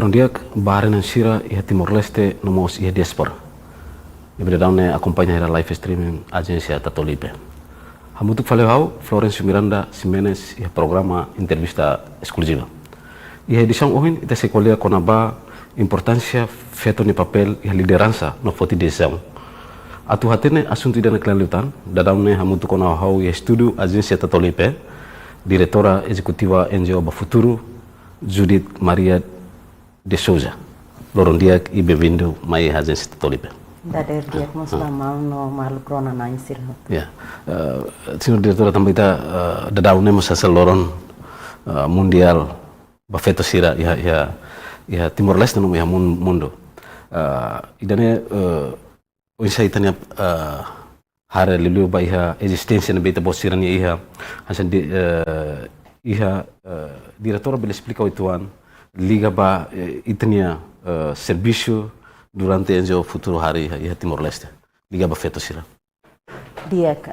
Lorondiak Bahrain and Shira iha Timor-Leste nomos iha diaspora. Ibra daune acompanha era live streaming agência Tatolipe. Hamutuk faleu Florencio Miranda Ximenez iha programa entrevista exclusiva. Iha edição ohin ita sekolia konaba importância feito ni papel iha liderança no foti decisão. Atu hatene assunto ida na kelanjutan dadaune hamutuk kona hau iha estudo agência Tatolipe, diretora executiva NGO Bafuturo Judith Maria de Souza. Lorondiak e bem-vindo mai agência Tatolipe. Dader dia muslimau no malukrona na insir. Ya, senhor diretora também está dadaune masa seloron mundial bafeto sira ya Timor-Leste no ya mundo. Idane unsai tanya hara lilu ba iha existência na beta bosirani iha hasan iha diretora bela explica oituan liga ba itania serviço durante o futuro hari iha Timor-Leste liga ba feto sira Diak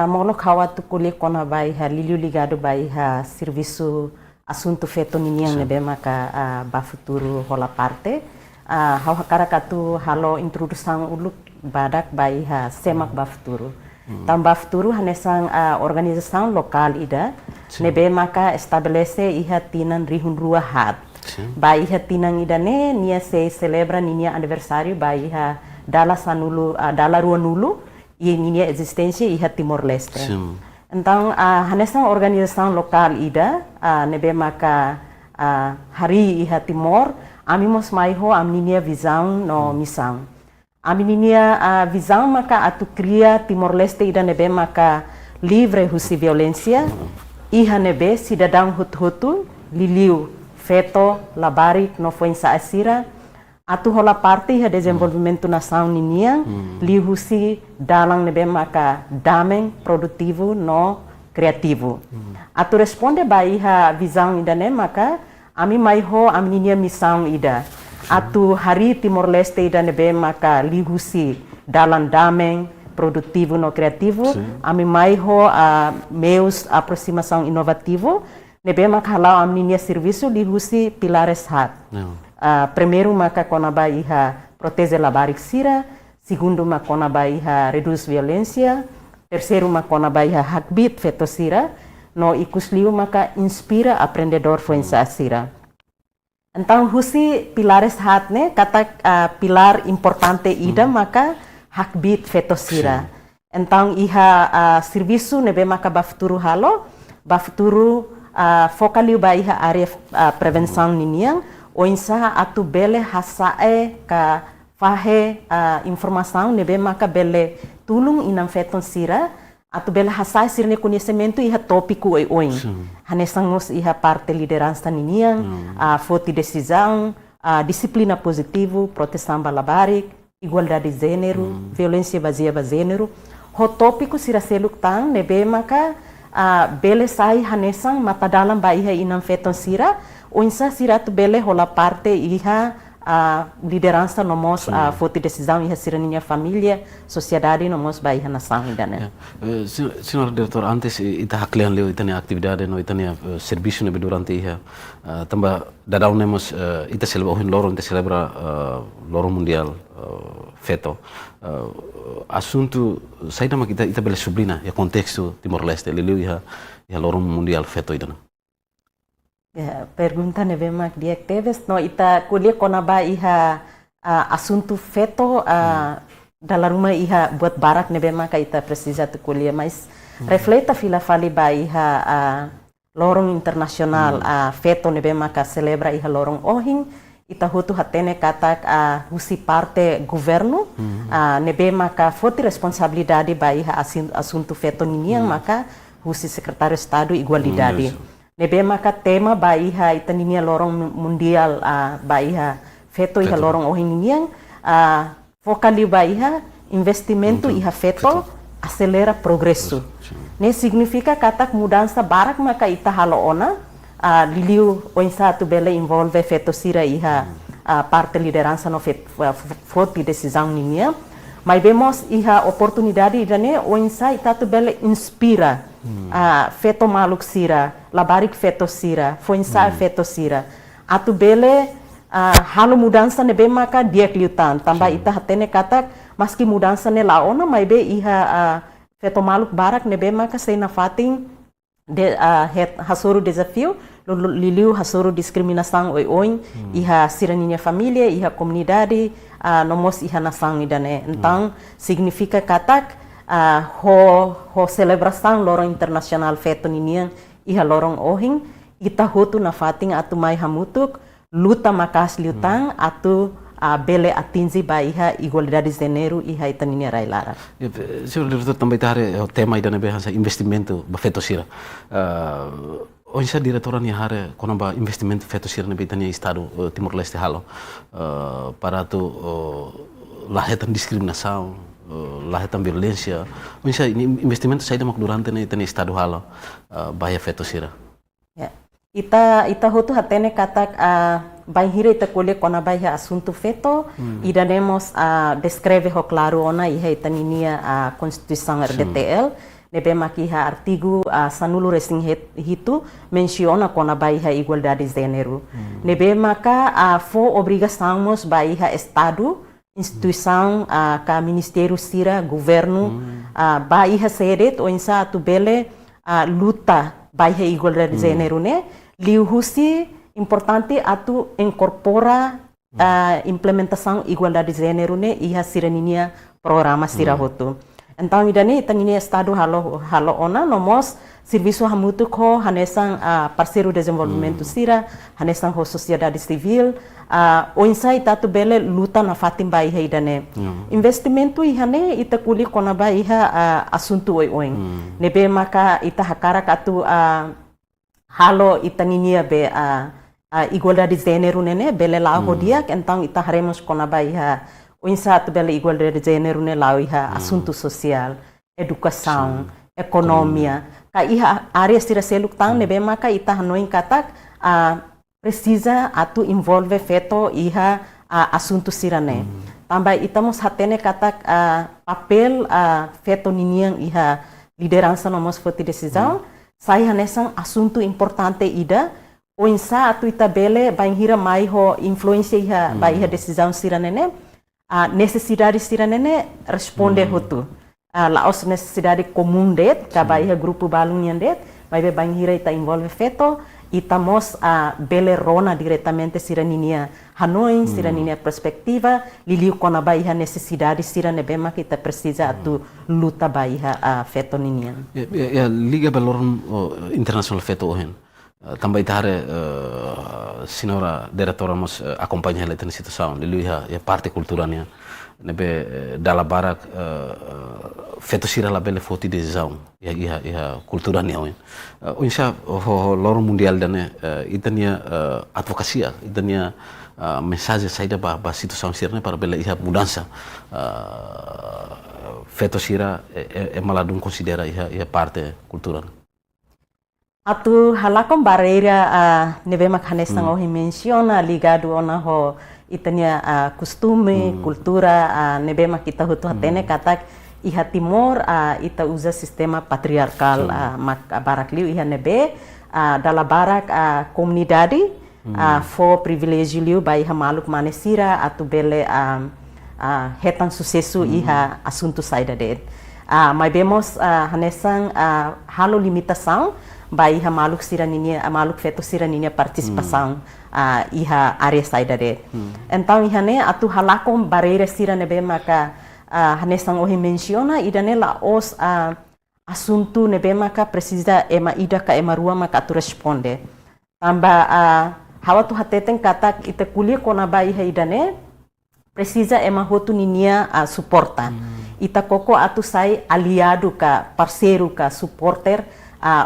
molo kawatu kuliah kona ba iha lilu ligado ba iha serviço assunto feto niniang nebe maka ba futuro hola parte hau hakara katu halo introdução uluk badak ba iha semak ba futuro Tambah futuro hanesang organização local ida nebe maka estabelece iha tinan rihun rua hat. Ba iha tinang ida ne nia se celebra nia aniversário ba iha dala sanulu dala rua nulu e nia existência iha Timor-Leste. Então hanesang organização local ida nebe maka hari iha Timor amimos maiho amninia visão no missão. Amininia visão maka atu cria Timor-Leste ida nebe maka livre husi violência iha nebe cidadão hutu liliu feto labarik no foi asira atu hola parte iha desenvolvimento nação ninia li husi dalang nebe maka dameng produtivo no criativo atu responde ba iha visão ida ne maka ami maiho amininia missão ida Atu hari Timor-Leste ida nebe maka lihusi dalam dameng produtivo no criativo ami maiho meus aproximação inovativo nebe maka halau amninia serviço lihusi pilares hat primeiro maka konaba iha protege labarik sira segundo maka konaba iha reduz violência terceiro maka konaba iha hakbit feto sira no ikusliu maka inspira aprendedor fuensa sira Então, husi pilares hatne kata pilar importante ida maka hakbit fetosira. Então, iha serviço nebe maka bafuturo halo, bafuturo focaliu ba iha area prevenção niniang, o insa atu bele hasae ka fahe informação nebe maka bele tulung inam feton sira, atu bela hasai sirne conhecimento iha tópico oin. Hanesangos iha parte liderança niniang, foti decisão, disiplina positivo, proteção balabarik, igualdade de gênero, violência baseada em gênero. Ho tópico sira seluk tang nebe maka bele sai hanesang mata dalam ba iha inam feton sira, oinsa sira tu bele hola parte iha liderança nomos foti decisão iha siraninya família, sociedade nomos ba iha nação idane. Senhor diretor, antes ita haklian leo itania atividade no itania serviço nebe durante iha tamba dadau nemos ita celebra ohin lorong ita celebra lorong mundial feto assunto sai nama ita bele sublina ya kontexto Timor-Leste leleu iha lorong mundial feto idana. Ya, pergunta nebe mak dia teves no ita kuliah konaba iha assunto feto dalam rumah iha buat barak nebe maka ita precisa tu kuliah mas refleta fila fali ba iha lorong internasional feto nebe maka celebra iha lorong ohing ita hutu hatene katak husi parte governo nebe maka foti responsabilidade ba iha assunto feto niniang maka husi secretário estado igualdade nebe maka tema ba iha itaninia lorong mundial ba iha feto iha lorong ohing niniang focaliu ba iha investimento iha feto acelera progresso. Ne significa katak mudança barak maka ita halo ona liliu oinsa tu bele envolve feto sira iha parte liderança no foti decisão ninia. Mas vemos iha oportunidade idane oinsa ita tu bele inspira feto maluk sira, labarik feto sira, foinsa feto sira. atu bele halo mudança nebe maka dia kliutan tambah ita hatene katak maski mudança ne laona mai be iha feto maluk barak nebe maka sei na fating de hasoro desafio liliu hasoro diskriminação oi iha siraninya família iha comunidade nomos iha nasang idane então significa katak ho celebração lorong internasional feto ninian iha lorong ohing ita hotu na fating atu mai hamutuk luta makas liutang atu bele atinzi ba iha igualdade de gênero iha itaninia railara. Senhor diretor também tá o tema ida nebe hansa investimento ba feto sira. Onsa diretoran ya hare konamba investimento feto sira nebe itania estado Timor Leste halo para tu lahetan diskriminação, lahetan violência. Onsa investimento saída mak durante ne itania estado halo bahaya feto sira. Ita hotu hatene katak baihira ita kolhe kona baiha assunto feto idanemos descreve ho claro ona iha itaninia a Constituição RDTL nebe makiha artigo sanulo resing hitu menciona kona baiha igualdade de gênero nebe maka fo obrigações baiha Estado instituição ka ministério sira governo baiha seret ou insa tu bele luta baiha igualdade de gênero ne liu husi importante atu incorpora implementação igualdade de gênero ne iha siraninia programa sira hotu. Então idane itaninia estado halo ona nomos serviço hamutu ko hanesang parceiro desenvolvimento sira hanesang ho sociedade civil o insai tatu bele luta na fatimba iha idane investimento ihane ita kuli kona ba iha assunto oi nebe maka ita hakara katu halo itaninia be igualdade de gênero nene bele la hodiak então ita haremos kona ba iha o insato bele igualdade de gênero ne la iha assunto social educação economia ka iha área sira seluk tang nebe maka ita hanoin katak precisa atu envolve feto iha assunto sirane tambah itamos hatene katak papel feto niniang iha liderança nomos foti decisão sai hanesang assunto importante ida o insa atu itabele bainhira mai ho influência iha ba iha decisão siranene necessidade siranene responde hotu laos necessidade comum det ka ba iha grupo balunyan det vai be bainhira ita envolve feto itamos bele rona diretamente siraninia Hanoi siraninia perspectiva liliu kona ba iha necessidade sirane bema kita precisa atu luta ba iha feto ninian ya liga balorun internasional feto ohen também itahare senhora diretora mos acompanha ela nessa situação liliu ya parte culturalnya nebe dala barak feto sira la bele foti decisão ya culturalnya ohen insha ho lorong mundial dane itania advocacia itania mensagem saída ba situação sirne para bela iha mudança feto sira maladun considera iha parte cultural atu halakon barreira nebe makhanesang ohi menciona ligado ona ho itania costume cultura nebe makita hutu hatene katak iha Timor ita usa sistema patriarkal mak barakliu iha nebe dala barak comunidade fo privilégio liu ba iha maluk manesira atu bele hetan sucesso iha assunto saída det mas vemos hanesang halo limitação ba iha maluk siraninia maluk feto siraninia participação iha área saída det então iha ne atu halakon barreira sirane be maka hanesang ohi menciona idane la os assunto nebe maka precisa ema ida ka ema rua maka atu responde tamba hawa tu hateten katak ite kulia kona ba iha idane precisa ema hotu ninia suporta ita koko atu sai aliado ka parceiro ka supporter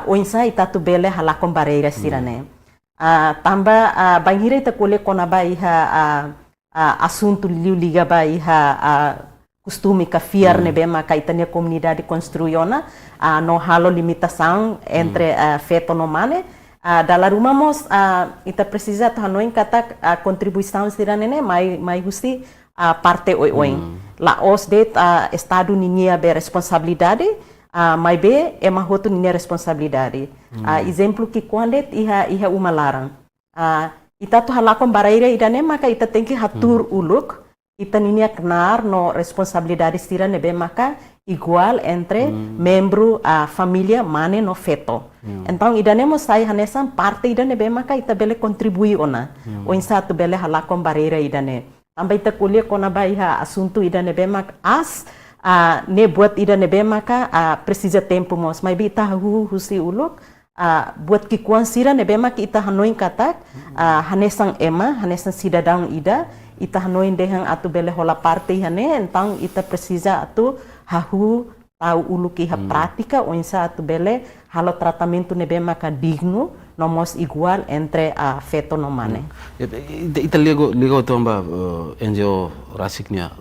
o insa ita tu bele halakon barreira sirane tamba banghira ita kulia kona ba iha assunto liu liga ba iha costume ka fiar nebe maka itania comunidade construiona no halo limitação entre feto no mane dala rumamos ita precisa tahanoin katak contribuição siranene mai husi parte oi la os det estado ninia be responsabilidade mai be ema hotu ninia responsabilidade exemplo que quando iha uma larang ita tu halakon baraira idane maka ita tem que hatur uluk, ita ninia kenar no responsabilidade sira nebe maka igual entre membro a família mane no feto. Então idane mo sai hanesan parte idane be maka ita bele contribui ona. O insatu bele halakon baraira idane. Tambah ita kuliah kona baiha assunto idane be maka ne buat idane be maka precisa tempo mos, mas ita husi uluk buat kikuan sira nebe maka ita hanoin katak hanesan ema, hanesan cidadão ida, ita hanoin dehang atu bele hola parte hane, então ita precisa atu hahu tahu uluk iha prática ou insa atu bele halo tratamento nebe maka digno nomos igual entre feto no mane. Ita ligo itu amba NGO rasiknya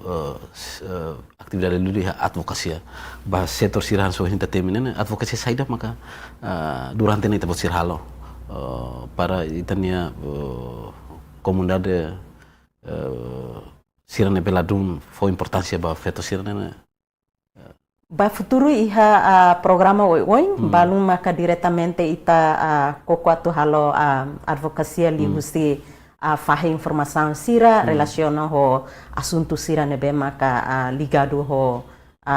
atividade lulu ya advokasia bah setor sirahan so hinta teminen advokasia saida maka durante ita bot sirhalo para itania comunidade sirane peladum foi importância ba feto sirane ba futuro iha programa oi balum maka diretamente ita koko atu halo advokasia lihusi fahe informação sira relaciona ho assunto sira nebe maka ligado ho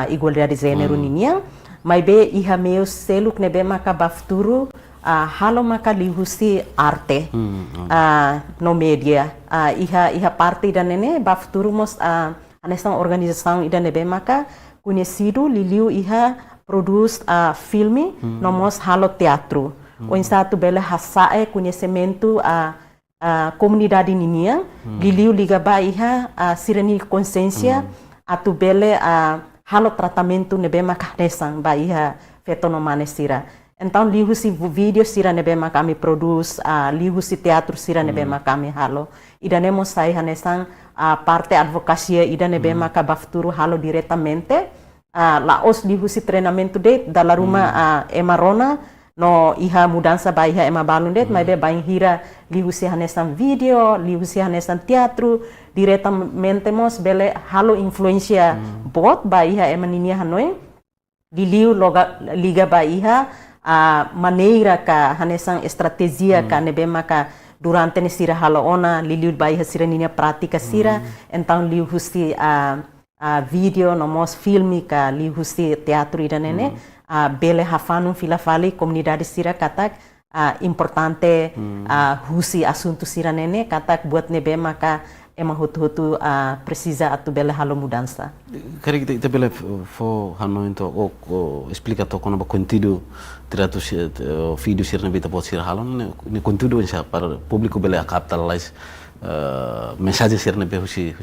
igualdade de gênero ninia mas be iha meu seluk nebe maka ba futuro halo maka lihusi arte no media iha parte da nene ba futuro mos nessa organização ida nebe maka conhecido liliu iha produz filme nomos halo teatro o insatu bela hasae conhecimento comunidade ninia liliu liga ba iha sirani consciência atu bele halo tratamento nebe maka nesang ba iha feto no manesira então liu si vídeo sira nebe maka kami produz liu si teatro sira nebe maka kami halo ida nemo sai hanesang parte advocacia ida nebe maka bafturu halo diretamente laos liu si treinamento de dala rumah emarona no iha mudança ba iha ema balundet mas be bain hira liu si hanesan video liu si hanesan teatro diretamente mos bele halo influencia bot ba iha ema ninia hanoi liliu liga ba iha maneira ka hanesan estratégia ka nebe maka durante ne sira halo ona liliu ba iha sira ninia prática sira então liu husi video nomos filme ka liu husi teatro ida nene bele hafanu fila fali comunidade sira katak importante husi assunto sira nene katak buat nebe maka ema hutu precisa atu bele halo mudança. Kari kita bele fo hano into explica to kono ba conteúdo trato vídeo sira bita pot sira halo ne conteúdo insha para público bele capitalize mensagem sira be husi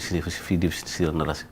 vídeo sira narasi.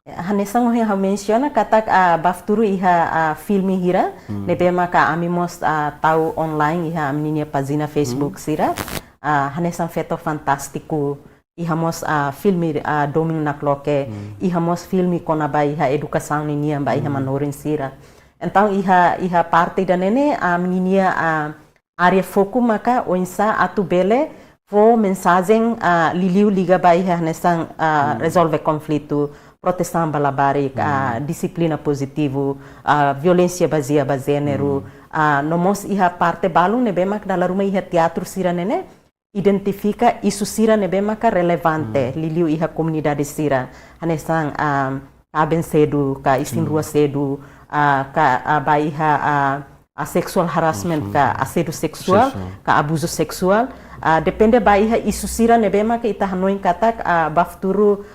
Hanesang ho ha menciona katak bafturu iha filme hira nebe maka amimos tau online iha amninya pagina Facebook sira hanesang feto fantástico ihamos filme domino na cloque ihamos filme kona ba iha educação ninia ba iha manorin sira então iha parte da nene amninya área foco maka oinsa atu bele fo mensagem liliu liga ba iha hanesang resolve conflito proteção balabari, disciplina positivo, violência baseada em gênero, nomos iha parte balun nebe mak dalam rumah iha teatro sira nene identifica isso sira nebe mak relevante liliu iha komunidade sira hanesang kaben sedu ka isin rua sedu ka ba iha sexual harassment ka assédio sexual ka abuso sexual depende ba iha isso sira nebe mak ita hanoin katak bafturu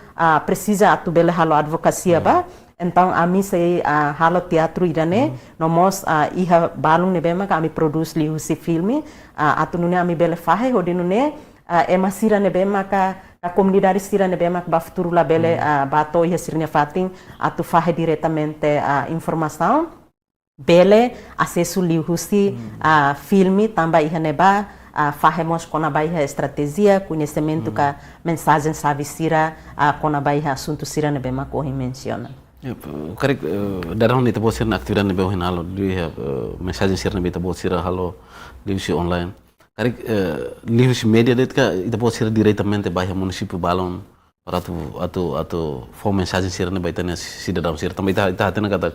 precisa atu bele halo advocacia ba então ami sei halo teatro idane nomos iha balung nebe maka ami produz liu si filme atu nune ami bele fahe hodi nune ema sira nebe maka a comunidade sira nebe maka bafturu la bele bato iha sirnya fating atu fahe diretamente informação bele acesso liu si filme tamba iha neba fazemos com a baia estratégia, conhecimento que mensagem sabe sira com a baia assunto sira nebe mako menciona. Kare darah ni tabo sira aktividade nebe hinalo dia mensagem sira nebe tabo sira halo livsi online. Kare livsi media det ka tabo sira diretamente baia município balon para atu for mensagem sira nebe itania cidadão sira também ita hatena kata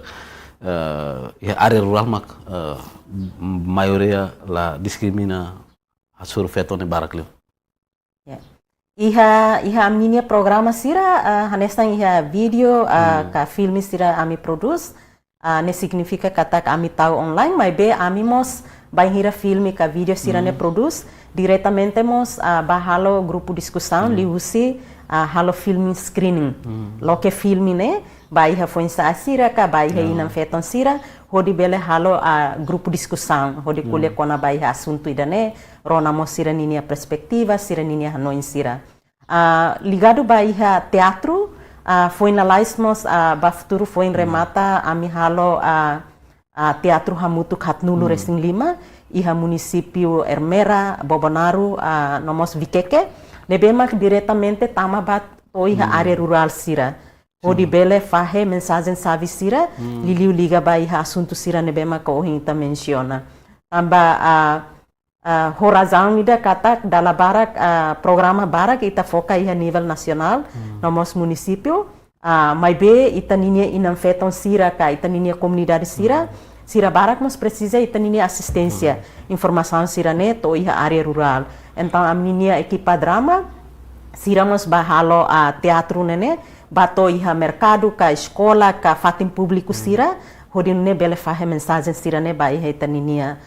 área rural mak maioria la discrimina Asur feto ne barakliu. Ya. Iha aminia programa sira hanesang iha video ka filme sira ami produz ne significa kata ami tahu online mas be ami mos bahira filme ka video sira ne produz diretamente mos bahalo grupo discussão liusi halo filme screening loke filme ne baiha foi sa sira ka baiha inam feton sira hodi bele halo grupo discussão hodi kule kona baiha assunto idane rona mos sira ninia perspectiva sira ninia hanoin sira ligado baiha teatro foi na laismos bafuturo foi em remata ami halo teatro hamutu katnulu resing 5 iha município Ermera Bobonaru nomos Vikeke nebemak diretamente tamabat o iha área rural sira odi bele fahe mensagem savi sira liliu liga baiha assunto sira nebemak o hinta menciona tamba horazão ida katak dala barak programa barak ita foca iha nível nacional nomos município mas be ita ninia inam feton sira ka ita ninia comunidade sira sira barak mas precisa ita ninia assistência informação sira net ou iha área rural então a ninia equipa drama sira mas bahalo teatro nene bato iha mercado ka escola ka fatim público sira hodin ne bele fahe mensagem sira ne ba iha ita ninia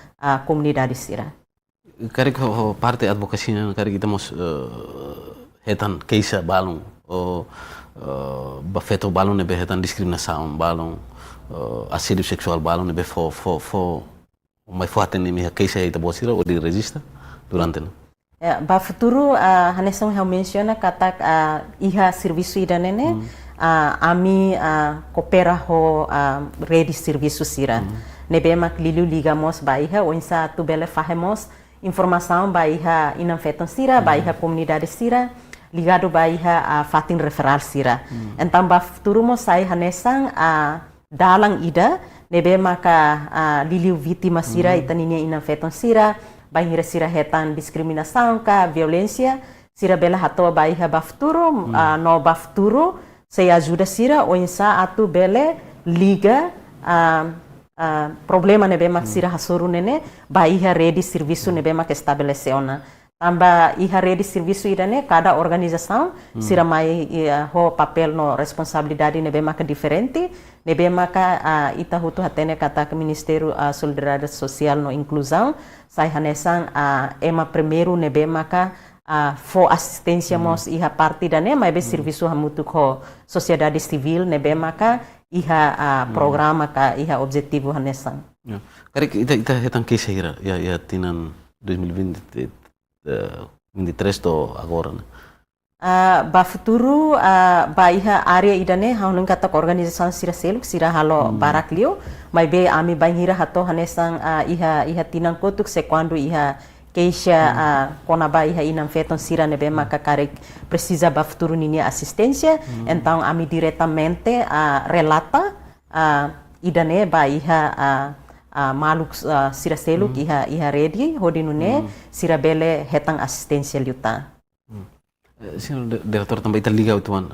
comunidade sira. Kari ko parte advokasinya kari kita mos hetan keisa balong o bafeto balong nebe hetan diskriminasaun balong assédio sexual balong nebe fo mai foaten ni keisa ita bosira o di registra durante no bafuturo hanesong hau menciona katak iha serviço ida nene ami coopera ho rede serviço sira nebe mak lilu ligamos ba iha onsa tu bele fahemos informação baiha inam feton sira baiha comunidade sira ligado baiha fatin referral sira então ba futuro mo sai hanesang dalang ida nebe maka liliu vítima sira itaninia inam feton sira bahira sira hetan diskriminação ka violência sira bela hato baiha ba futuro no ba futuro se ajuda sira o insa atu bele liga problema nebe mak sira hasuru nene ba iha rede serviço nebe mak estabeleciona tamba iha rede serviço idane cada organização sira mai ho papel no responsabilidade nebe mak diferente nebe mak ita hutu hatene kata ke Ministério Solidariedade Social no Inclusão sai hanesang ema primeiro nebe mak fo assistência mos iha parte dane mai be serviço hamutu ko sociedade civil nebe mak iha programa ka iha objetivo hanesang. Kari ita hetan que seira ya tinan 2023 to agora né. Ba futuro ba iha area idane haunung katak organização sira seluk sira halo barak liu mai be ami banhira hato hanesang iha tinan kotuk se quando iha queixa kona ba iha inam feton sira nebe maka karek precisa ba futuro ninia assistência então ami diretamente relata idane ba iha maluk sira seluk iha ready hodinune sira bele hetang assistência liuta. Senhor diretor também ita liga utuan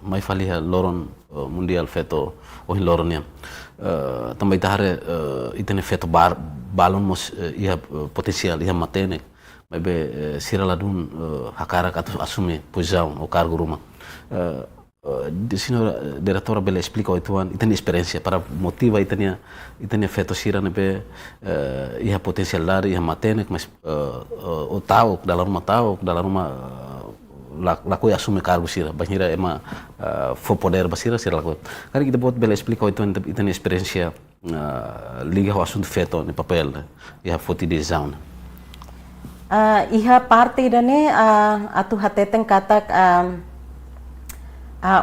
mai faliha loron mundial feto ohin loron ya também ita hare itene feto balon mos iha potensial iha matene mai be sira ladun hakara katu asume posição o cargo rumah senhor diretor bele explica utuan itene experiência para motiva itene feto sira nebe iha potensial lari iha matene mas o tau dalam rumah laku assume cargo sira banhira ema fo poder basira sira laku kari kita buat bela explica itu itane experiência liga o assunto feto ne papel iha foti design iha parte dane atu hateten katak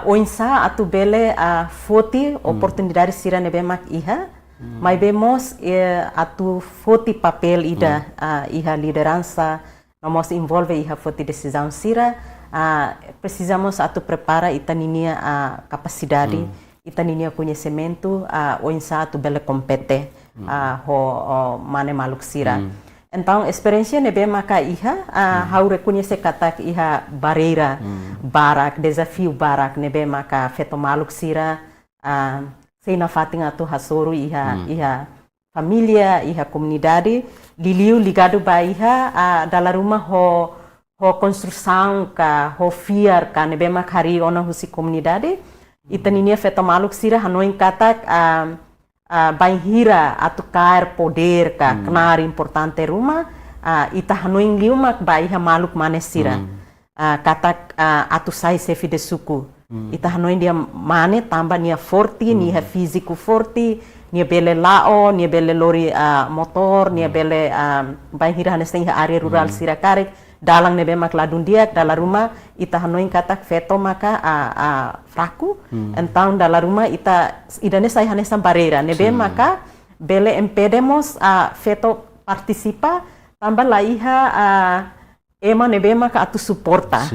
oinsa atu bele foti oportunidade sira nebe mak iha mas vemos atu foti papel ida iha liderança nomos envolve iha foti decisão sira precisamos atu prepara itaninia capacidade itaninia conhecimento o insa atu bele compete ho mane maluk sira então experiência nebe maka iha hau reconhecer kata iha barreira barak desafio barak nebe maka feto maluk sira seina fating atu hasoro iha família iha comunidade liliu ligado ba iha dalam rumah ho ho construção ka ho fiar ka nebe mak hari ona husi comunidade ita ninia feto maluk sira hanoin katak bainhira atu kair poder ka kenar importante rumah ita hanoin liumak baiha maluk manesira katak atu sai sefi de suku ita hanoin dia mane tambah nia forti nia fisiku forti nia bele lao nia bele lori motor nia bele bainhira haneseng area rural sira karek dalang nebe mak ladun diak dalam rumah ita hanoin katak feto maka fraku então dalam rumah idane sai hanesan barreira nebe maka bele impedemos feto participa tambah la iha ema nebe maka atu suporta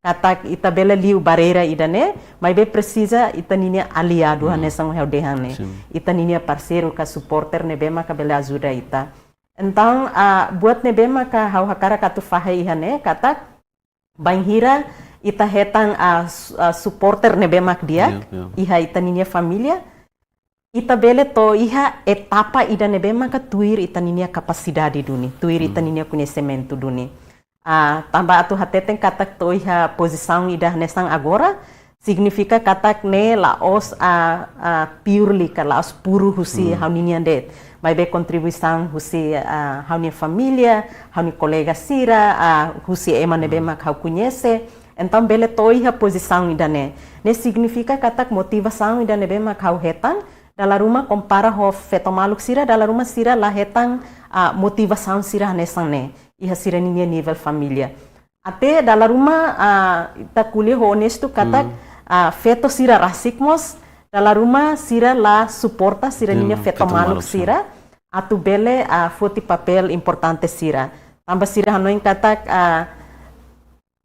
katak ita bele liu barreira idane mas be precisa ita ninia aliado hanesan heu dehane ita ninia parceiro ka supporter nebe maka bele ajuda ita. Então, buat nebe maka hau hakara katu fahai ihane katak bainhira ita hetang supporter nebe mak dia iha ita ninia familia ita bele to iha etapa ida nebe maka tuir ita ninia capacidade duni tuir ita ninia conhecimento duni tambah atu hateten katak to iha posição ida nesang agora significa katak ne laos purely ka laos puro husi hau ninia det vai be contribuição husi hauni família, hauni colega sira, husi ema nebe mak hau conhece. Então bele toi a posição idane. Ne significa katak motivação idane nebe mak hau hetang dalam rumah compara ho feto maluk sira dalam rumah sira la hetang motivação sira nesang ne. Iha sira ninia nível família. Até dalam rumah ita kuliah honesto katak feto sira rasikmos dalam rumah sira la suporta sira ninia feto maluk sira atu bele foti papel importante sira tambah sira hanoin katak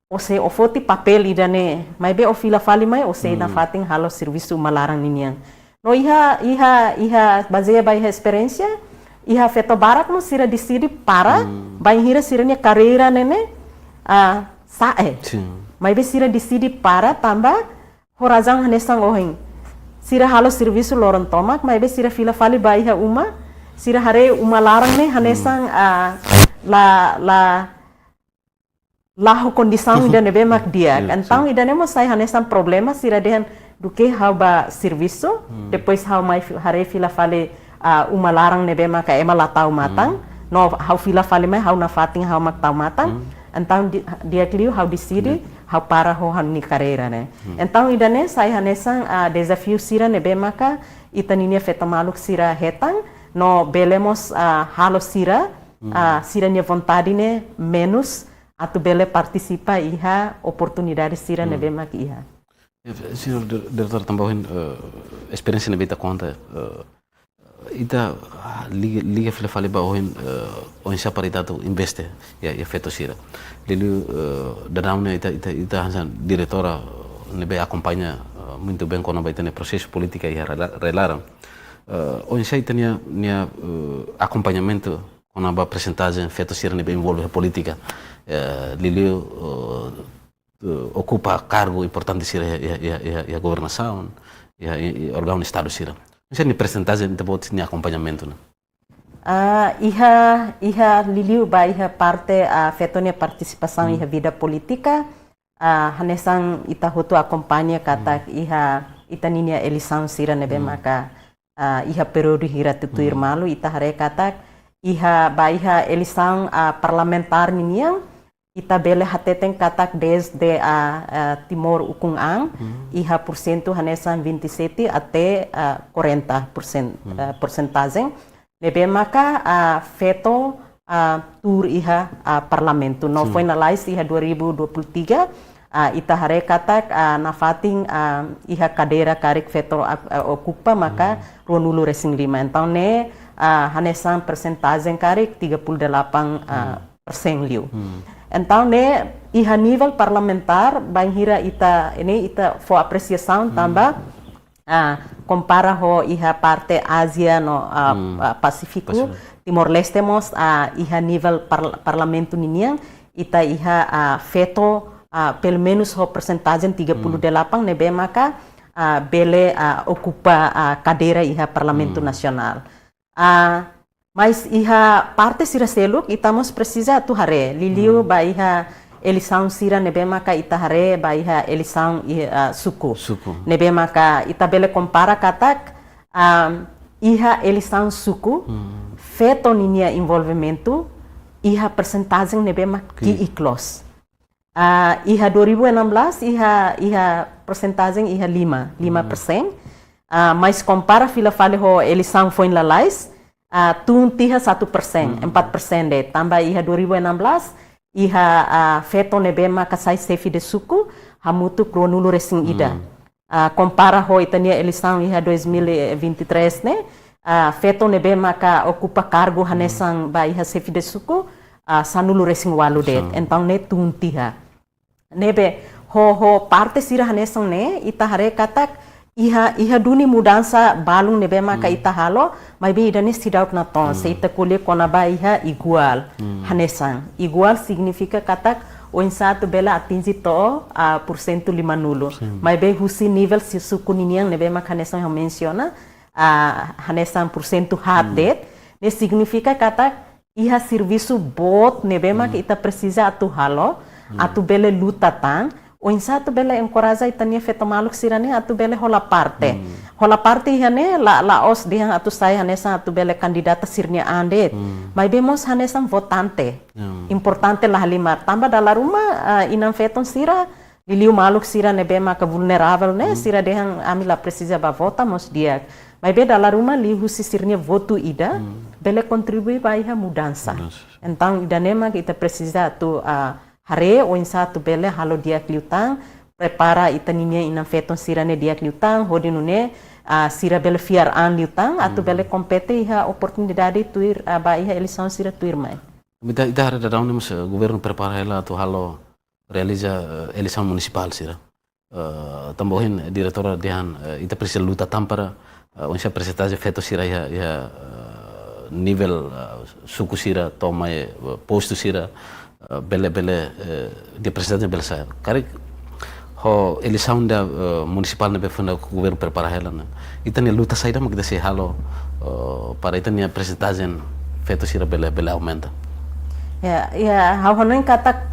ose o foti papel idane mai be o fila fali mai ose na fating halo serviço malarang ninian no iha baseia by experiência iha feto barak no sira decide para bainhira sira nia carreira nene sae mai be sira decide para tambah horazang hanesang ohing sira halo serviço loron tomak mai be sira fila fali baiha uma sira hare uma larang ne hanesang la condição ida nebe mak dia então ida nemo sai hanesang problema sira dehan duke hau ba serviço depois hau mai hare fila fali uma larang nebe mak ema la tau matang no hau fila fali mai hau na fating hau mak tau matang então dia kliu hau decide hau para ho ni carreira né então ida ne sai hanesang desafio sira nebe maka ita ninia feta maluk sira hetang no belemos halo sira sira nia vontade ne menos atu bele participa iha oportunidade sira nebe mak iha. Senhor diretor tambahin experiência nebe ita conta ita liga file fale ba ohin siapa parita tu investe ya feto sira lilu dadamne ita hansan diretora nebe acompanha muito bem quando vai ter processo político e relaram onde sai tinha acompanhamento quando a apresentagem feito sira nebe envolve a política lilu ocupa cargo importante sira e a governação e órgão estado sira isso é apresentagem depois tinha acompanhamento né iha liliu ba iha parte feto nia participação iha vida política hanesang ita hotu acompanha katak iha ita ninia eleição sira nebe maka iha período hira tutuir malu ita hare katak iha ba iha eleição parlamentar ninia ita bele hateten katak desde Timor Ukung Ang iha porcento hanesang 27 até 40% porcentagem nebe maka feto tur iha parlamento no finalize iha 2023 ita hare katak na fating iha cadeira karik feto ocupa maka ronulu resing 5 então ne hanesang percentagem karik 38% liu então ne iha nível parlamentar bainhira ita for apreciação tambah compara ho iha parte Ásia no Pacífico Timor-Leste mos iha nível parlamento niniang ita iha feto pelo menos ho percentagem 38 nebe maka bele ocupa cadeira iha parlamento nasional mas iha parte sira seluk itamos precisa tu hare liliu ba iha eleição sira nebe maka ita hare baiha eleição suku. Suku. Nebe maka ita bele compara katak iha eleição suku feto ninia envolvimento iha percentagem nebe maka ki iklos. Iha 2016 iha percentagem iha 5%. Mas compara fila fale ho eleição foi lalais tun tiha 1%, 4% de tambah iha 2016 iha feto nebe maka sai sefi de suku hamutu kronulu resing ida. Compara ho itania eleição iha 2023 ne feto nebe maka ocupa cargo hanesang ba iha sefi de suku sanulu resing walu de. Então ne tun tiha. Nebe ho parte sira hanesang ne ita hare katak iha duni mudança balung nebe maka ita halo mas bem idane sidaut na ton se ita colhe konaba iha igual hanesang igual significa katak o insato bela atingi to porcento 50 mas bem husi nível se suku niniang nebe maka hanesang eu menciona hanesang porcento hadet ne significa katak iha serviço bot nebe maka ita precisa atu halo atu bele luta tang o insato bela encoraja itania feto maluk sirane atu bele hola parte. Hola parte hane la os diang atu sai hanesa atu bele kandidata sirnia ande. Mas bemos hanesa votante. Importante la halimar. Tamba dala rumah inam feton sira liliu maluk sira ne bema ka vulnerável ne sira dehang amila precisa ba vota mos dia. Mas be dala rumah li husi sirnia votu ida bele contribui ba iha mudança. Então ida nema kita precisa tu hare o insato bele halo dia kliutang prepara itaninia inam feton sirane dia kliutang hodinune sira bele fiar an liutang atu bele compete iha oportunidade tuir ba iha eleição sira tuir mai. Ita hare da daun mas governo prepara ela tu halo realiza eleição municipal sira. Tambohin diretora dihan ita precisa luta tampara onsa presentase feto sira iha nível suku sira toma posto sira bele dia presidente bele saya kari ho eleição da municipal na befunda governo prepara ela na itania luta saída mas desse halo para itania percentagem feito sira bele aumenta hau honon kata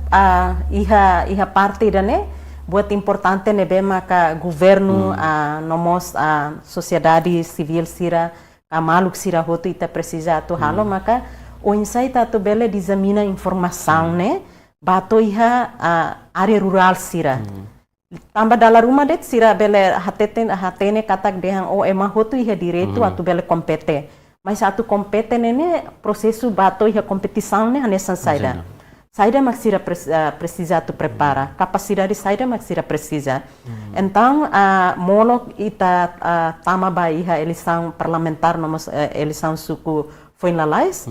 iha parte dane buat importante nebe maka governo nomos sociedade civil sira kamaluk sira hotu ita precisa tu halo maka o insight atu bele examina informação né bato iha área rural sira tamba dala rumah det sira bele hatene katak dehang o ema hotu iha direito atu bele compete mas atu compete nene processo bato iha competição né hanesan saida mak sira precisa tu prepara capacidade saida mak sira precisa então molo ita tama ba iha eleição parlamentar nomos eleição suku foi na lais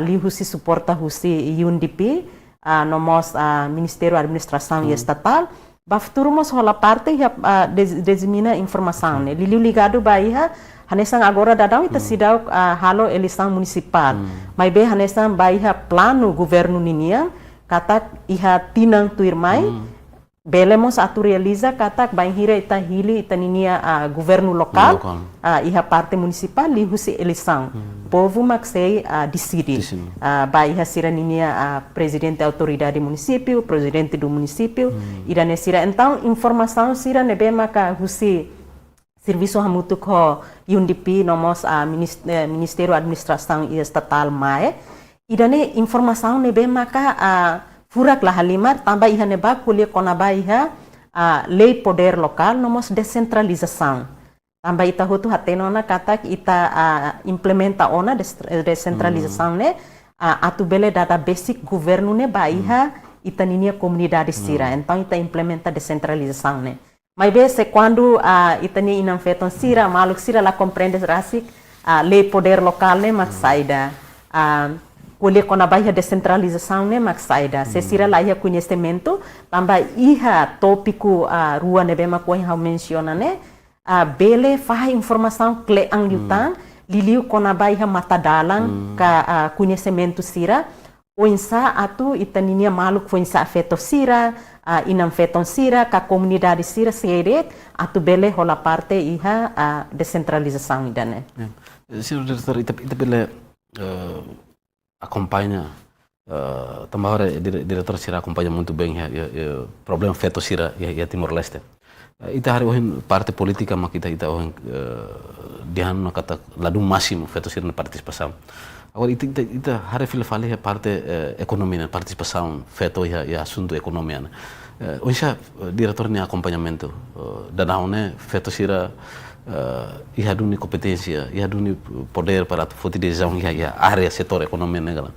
li husi suporta husi UNDP nomos Ministério da Administração Estatal bafuturo mos rola parte desemina informação né li ligado baiha hanesang agora dadão ita sidau halo eleição municipal mas be hanesang baiha plano governo ninia katak iha tinang tuirmai belemos atu realiza katak banhira ita hili ita ninia governo local iha parte municipal li husi eleição povo maksei decide ba iha sira ninia presidente autoridade município presidente do município irane sira então informação sira nebe maka husi serviço hamutu ko UNDP nomos Ministério da Administração Estatal mai irane informação nebe maka furak lah halimar tambah iha neba kuliah konaba iha lei poder lokal nomos descentralização tambah ita hutu hatenona katak ita implementa ona descentralização ne atu bele data basic governo ne ba iha ita ninia comunidade sira então ita implementa descentralização ne mas bese quando ita ni inam feton sira maluk sira la compreende rasik lei poder lokal ne mak saida kuliah kona baia descentralização né mak saida se sira lá ia conhecimento tambah iha tópico rua nebe mak ko ha menciona né bele fah informação cle ang liutang liliu kona baia matadalang ka conhecimento sira o insa atu itaninia maluk foi insa afeto sira inam feton sira ka comunidade sira seret atu bele hola parte iha descentralização idane senhor diretor ita bele acompanha tambah hora diretor sira acompanha muito bem problema feto sira ya Timor-Leste. Ita hari ohin parte politika mak ita ohin dihan kata ladu máximo feto sira na participação. Agora ita hari fila fale parte economia, participação feto ya assunto economia. Onja diretor ni acompanhamento danahone feto sira ia duni competência, ia duni poder para foti decisão ya área setor economia negala.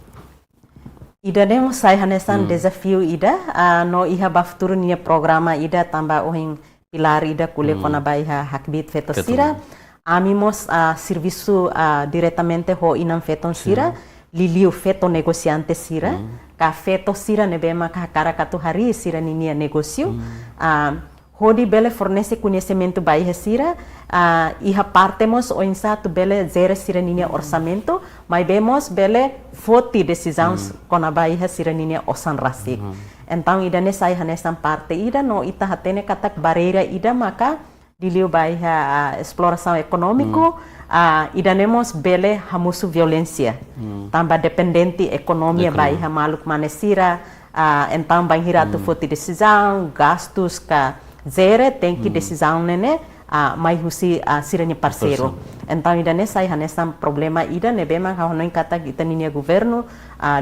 Ida demo sai hanesan desafio ida no iha bafturu nia programa ida tambah ohin pilar ida kule kona baiha hakbit feto sira amimos serviço diretamente ho inam feton sira liliu feto negociante sira ka feto sira nebema ka karakatu hari sira ninia negócio hodi bele fornece conhecimento baiha sira iha partemos o insato bele zero sira ninia orçamento mas vemos bele foti decisões kona baiha sira ninia osan rasik então ida ne sai hanesan parte ida no ita hatene katak barreira ida maka diliu baiha exploração econômico ida nemos bele hamusu violência tambah dependente economia baiha maluk manesira então banhira tu foti decisão gastos ka zero tem que decisão nene mai husi siranya parceiro. Então ida ne sai hanesan problema ida ne bema hahonoin kata kita ninia governo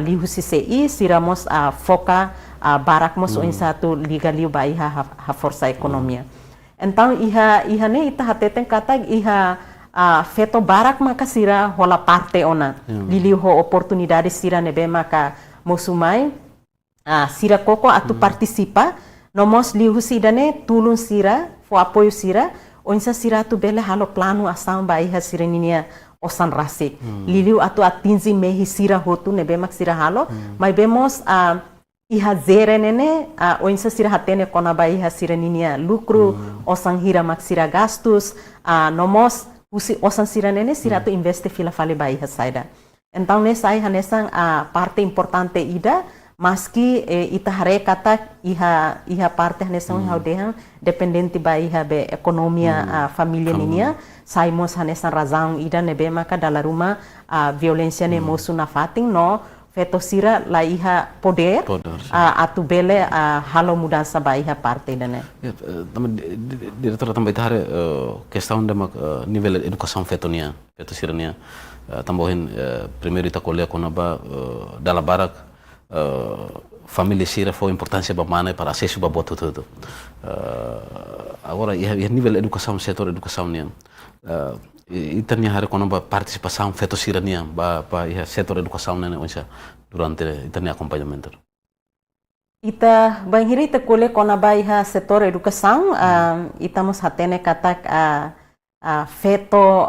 li husi CI siramos foca barakmos oin satu liga liu bai ha força economia. Então iha ne ita hateten kata iha feto barak maka sira hola parte ona liliu ho oportunidade sira ne bema ka mosumai sira koko atu participa nomos liu husi dane tulun sira fo apoio sira onsa sira tu bele halo plano ação baiha sira ninia osan rasik liliu atu atinzi mehi sira hotu nebe mak sira halo mas vemos iha zere nene onsa sira hatene kona baiha sira ninia lucro osan hira mak sira gastos nomos usi osan sira nene sira tu investe fila fale baiha saida então ne sai hanesan parte importante ida maski ita hare kata iha parte hanesan haudehan dependente ba iha be ekonomia família ninia saimos hanesan razão ida nebe maka dala rumah violência ne mosu na fating no feto sira la iha poder atu bele halo mudança ba iha parte dane diretor tambah ita hare questão de nível educação fetonia feto sira nia tambohin primeiro ita kolea konaba dala barak família sira foi importância para mana para acesso para boto tudo agora e nível educação setor educação nia ita nia hari kono ba participação feto sira nia ba setor educação nia onja durante ita nia acompanhamento ita banhiri ita kole kona ba iha setor educação ita mos hatene katak feto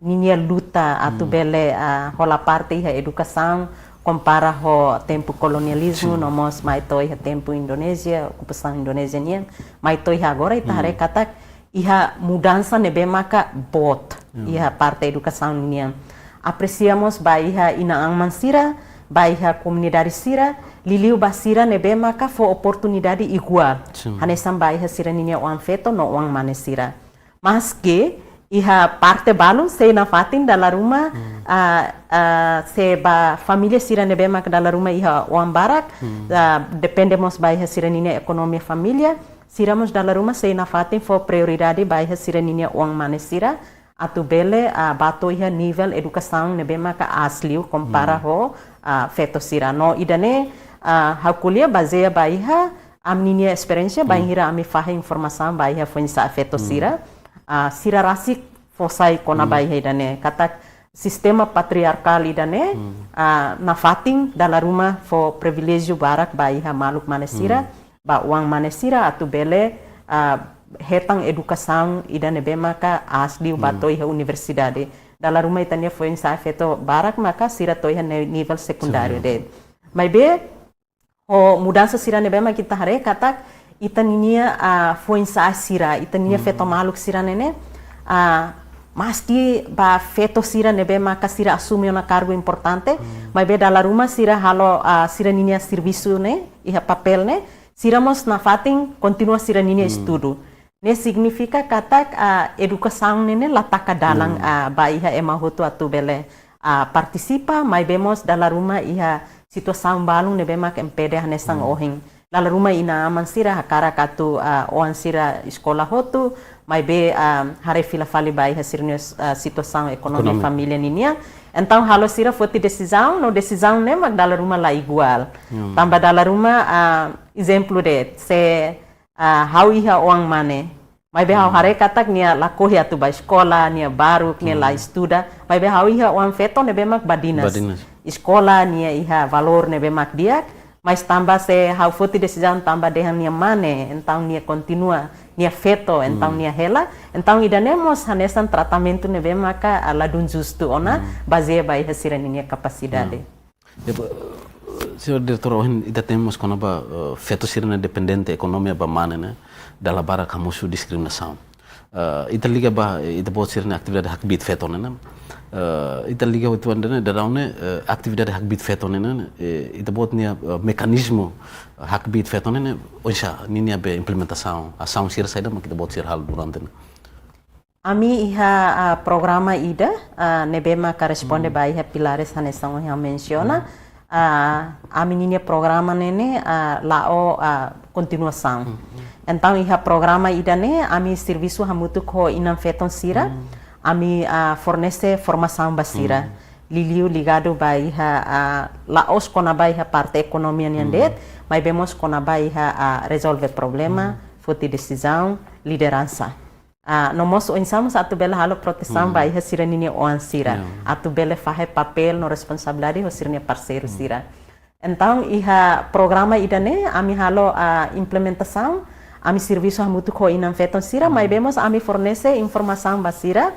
ninia luta atu bele hola parte iha educação compara ho tempo colonialismo nomos mai toi ha tempo Indonésia ocupação Indonésia nian mai toi agora ita hare kata iha mudança nebe maka bot iha parte educação nian apreciamos ba iha ina ang mansira ba iha comunidade sira liliu basira nebe maka fo oportunidade igual hanesan ba iha sira ninia uang feto no uang manesira mas que iha parte balun se na fatin dala rumah se ba família sira nebe mak dala rumah iha uang barak dependemos ba iha sira ninia ekonomi família siramos dala rumah se na fatin fo prioridade ba iha sira ninia uang manesira atu bele bato iha nível educação nebe mak asliu compara ho feto sira no idane hakulia baseia ba iha amninia experiência ba hira ami fahe informação ba iha fonsa feto sira sira rasik fosai kona baiha idane kata sistema patriarkal idane na fating dala rumah fo privilégio barak baiha maluk manesira ba uang manesira atu bele hetang educação idane be maka asli bato iha universidade dala rumah itania fo insa feto barak maka sira to iha nível secundário de mas be o mudança sira nebe maka kita hare kata itaninia fo insa sira itania feto maluk sira nene maski ba feto sira nebe maka sira assume una cargo importante mas be dala rumah sira halo sira ninia serviço ne iha papel ne siramos na fating continua sira ninia estudo ne significa katak educação nene lataka dalang ba iha emahutu atu bele participa mas vemos dala rumah iha situação balung nebe mak empede hanesang ohing. Lala rumah ina aman sira hakara katu oan sira escola hotu, mai be hare fila fali bai hasirnya situação ekonomi família ninia. Então halo sira foti decisão, no decisão ne mak dala rumah la igual. Tambah dala rumah exemplo de se hau iha oang mane. Mai be hau hare katak nia la kohi atu ba escola, nia baru nia la estuda. Mai be hau iha oang feto nebe mak badinas. Escola nia iha valor nebe mak diak. Mas tambah se hau foti decisão tambah dehan nia mane, então nia continua, nia feto, então nia hela, então idanemos hanesan tratamento nebe maka ladun justo ona, baseia bai hasiran nia capacidade. Senhor diretor, hoje ida temos quando feto sirene dependente economia ba mana né, dala bara kamusu diskriminação. Ita liga ba ita bot sirene atividade hakbit feto né. Ita liga itu andane daraune atividade hakbit feto né. Ita bot nia mekanismo hakbit feto né. Oisa ninia be implementação ação sir saida mak ita bot sir hal durante. Ami iha programa ida nebema corresponde ba iha pilares hanesang yang menciona. Ami ninia programa nene lao continuação. Então iha programa ida ne ami serviço hamutu ko inam feton sira. Ami fornece formação basira. Liliu ligado ba iha laos kona ba iha parte ekonomia niandet, mas vemos kona ba iha resolve problema, foti decisão, liderança. Nomos insamos atu bela halo proteção ba iha sira nini oan sira. Atu bela fahe papel no responsabilidade ho sirnia parceiro sira. Então iha programa ida ne ami halo implementação. Ami serviço hamutu ko inam feton sira, mas vemos ami fornece informação basira,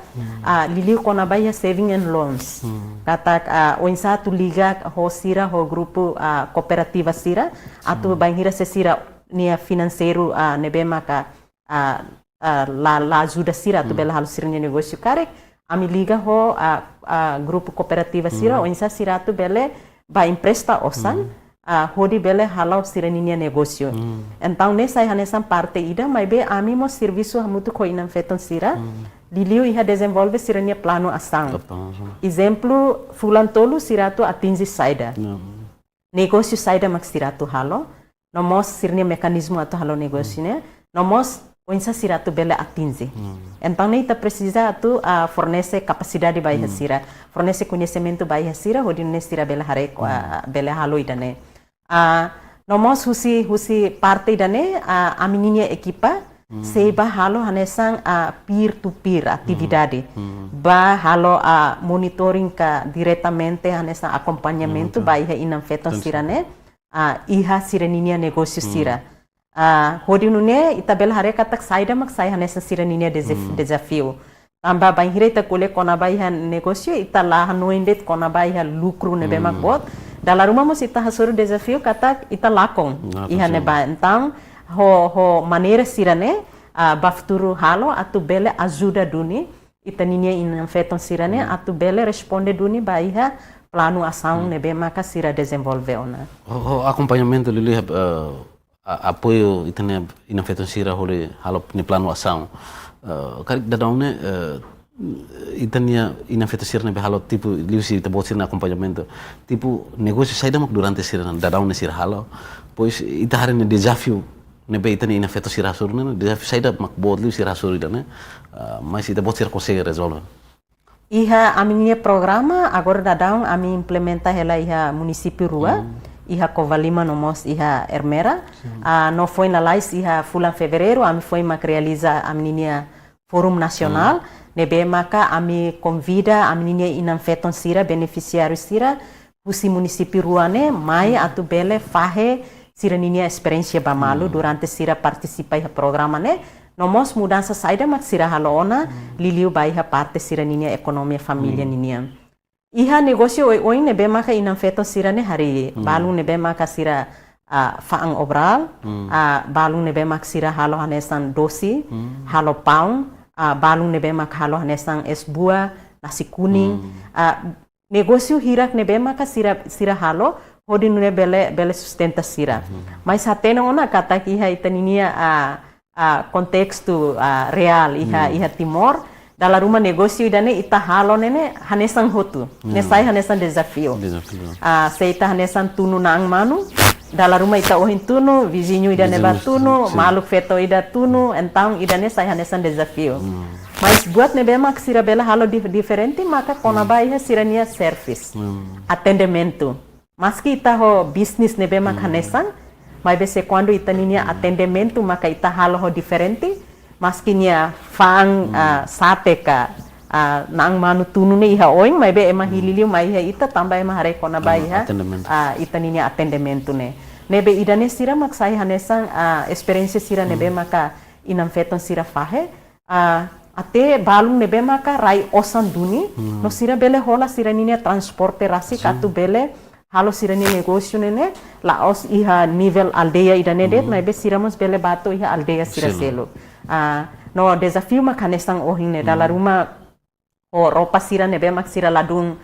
liliu kona ba iha saving and loans. Katak o insatu liga ho sira ho grupo cooperativa sira, atu banhira se sira nia financeiro nebema ka la ajuda sira tu bela halo sirnya negócio karek ami liga ho grupo cooperativa sira o insa sira tu bele ba empresta osan hodi bele halau sireninia negócio então nessa hanesan parte ida mas be ami mo serviço hamutu ko inam feton sira liliu iha desenvolve sirenia plano ação exemplo fulan tolu sira tu atingi saida negócio saida mak sira tu halo nomos sirnia mekanismo atau halo negócio ne nomos Oinsa sira tu bele atinge. Então nem precisa tu fornece capacidade bai sira, fornece conhecimento bai sira, hodine sira bele hare bele halo idane. Nomos husi parte idane a menininha equipa seba halo hanesang peer to peer atividade. Ba halo monitoring ka diretamente hanesang acompanhamento bai inam feton sira ne iha sireninia negócio sira. Hodi nune itabel hare katak saida mak sai hanesa siraninia desafio. Tambah banhire ita kule kona baiha negócio ita lah noindet kona baiha lucro nebe mak bot. Dala rumah mos ita hasuru desafio katak ita lakong iha neba. Então ho maneira sirane bafturu halo atu bele ajuda duni ita ninia inam feton sirane atu bele responde duni baiha plano ação nebe maka sira desenvolve ona. Acompanhamento lili apoio itane inafeton sira hole halo ni plano ação kari dadaune itania inafeton sira nebe halo tipo liusi ita bot sira acompanhamento tipo negócio saida mak durante sira dadaune sira halo pois ita hare ne desafio nebe itane inafeton sira surna desafio saida mak bot liusi sira surida ne mas ita bot sira consegue resolver. Iha aminia programa agora dadão ami implementa hela iha município rua iha Covalima nomos iha Ermera. No foi na lais iha fulan fevereiro, ami foi mak realiza a menininha Fórum Nacional. Nebe maka ami convida a menininha inam feton sira, beneficiário sira, pusi município ruane, mai atu bele fahe sira ninia experiência bamalu durante sira participa iha programa ne. Nomos mudança saida mak sira halona, liliu ba iha parte sira ninia ekonomia família ninia. Iha negócio oi nebe maka inam feton sira ne hari balung nebe maka sira faang obral balung nebe maka sira halo hanesan dosi halo paung balung nebe maka halo hanesan es buah nasi kuning negócio hirak nebe maka sira halo hodi nune bele sustenta sira mas hatena ona kata iha itaninia kontexto real iha Timor dalam rumah negócio idane ita halo nene hanesan hotu, nesai hanesan desafio. Seita hanesan tunu naang manu, dalam rumah ita ohin tunu, vizinho idane batunu, maluk feto ida tunu, então idane sai hanesan desafio. Mas buat nebemak sira bela halo diferente, maka konaba iha sirania service, atendimento. Maski ita ho business nebemak hanesan, mas bese quando ita ninia atendimento, maka ita halo ho diferente, maski nia fang sate ka naang manu tunu ne iha oing, mas be ema hililiu mai iha ita tambah ema hare konaba iha ita ninia atendimento ne. Nebe idane sira mak sai hanesan experiência sira nebe maka inam feton sira fahe. Até balung nebe maka rai osan duni, no sira bele hola sira ninia transporte rasi katu bele halo sira ni negócio nene la os iha nível aldeia idane det, mas be sira mos bele bato iha aldeia sira selo. No desafio makanesang ohin ne dalam rumah o ropa sira nebe mak sira ladung